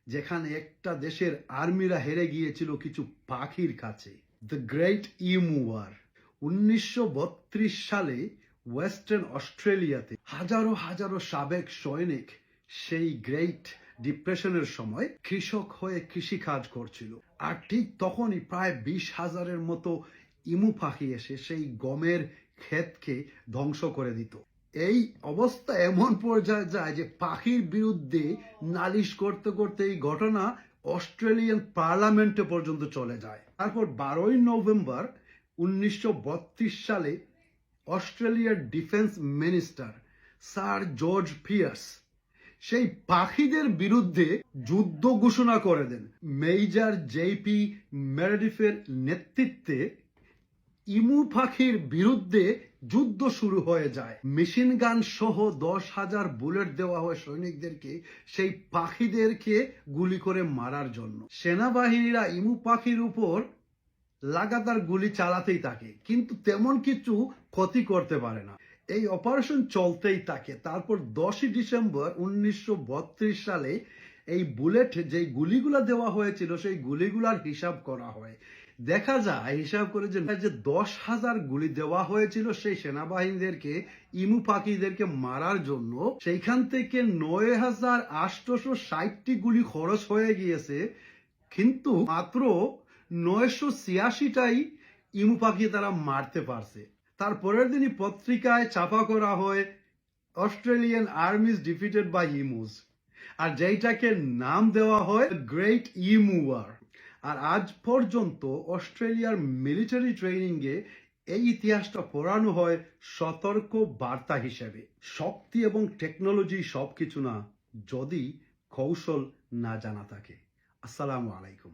যেখানে একটা দেশের আর্মিরা হেরে গিয়েছিল কিছু পাখির কাছে। দ্য গ্রেট ইমু ওয়ার 1932 সালে ওয়েস্টার্ন অস্ট্রেলিয়াতে হাজারো হাজারো সাবেক সৈনিক সেই গ্রেট ডিপ্রেশনের সময় কৃষক হয়ে কৃষি কাজ করছিল। আর ঠিক তখনই প্রায় 20,000-এর মতো ইমু পাখি এসে সেই গমের ক্ষেতকে ধ্বংস করে দিত। এই অবস্থা এমন পর্যায়ে যায় যে পাখির বিরুদ্ধে নালিশ করতে করতে এই ঘটনা অস্ট্রেলিয়ান পার্লামেন্টে পর্যন্ত চলে যায়। তারপর 12ই নভেম্বর 1932 সালে অস্ট্রেলিয়ার defence minister sir George Pearce সেই পাখিদের বিরুদ্ধে যুদ্ধ ঘোষণা করে দেন। মেজর জেপি মেরেডিফের নেতৃত্বে ইমু পাখির বিরুদ্ধে যুদ্ধ শুরু হয়ে যায়। মেশিন গান সহ 10,000 বুলেট দেওয়া হয় সৈনিকদেরকে সেই পাখিদেরকে গুলি করে মারার জন্য। সেনাবাহিনীরা ইমু পাখির উপর লাগাতার গুলি চালাতেই থাকে, কিন্তু তেমন কিছু ক্ষতি করতে পারে না। এই অপারেশন চলতেই থাকে। তারপর 10ই ডিসেম্বর 1932 সালে এই বুলেট যে গুলিগুলা দেওয়া হয়েছিল সেই গুলিগুলার হিসাব করা হয়। দেখা যায় হিসাব করে যে 10,000 গুলি দেওয়া হয়েছিল সেই সেনাবাহিনীদেরকে ইমু পাখিদেরকে মারার জন্য। সেইখান থেকে 9,860টি গুলি খরচ হয়ে গিয়েছে, কিন্তু মাত্র 986টাই ইমু পাখি তারা মারতে পারছে। তার পরের দিনই পত্রিকায় ছাপা করা হয় অস্ট্রেলিয়ান আর্মিজ ডিফিটেড বাই ইমুজ, আর যেটাকে নাম দেওয়া হয় গ্রেট ইমু ওয়ার। আর আজ পর্যন্ত অস্ট্রেলিয়ার মিলিটারি ট্রেনিং এ এই ইতিহাসটা পড়ানো হয় সতর্ক বার্তা হিসেবে। শক্তি এবং টেকনোলজি সবকিছু না, যদি কৌশল না জানা থাকে। আসসালামু আলাইকুম।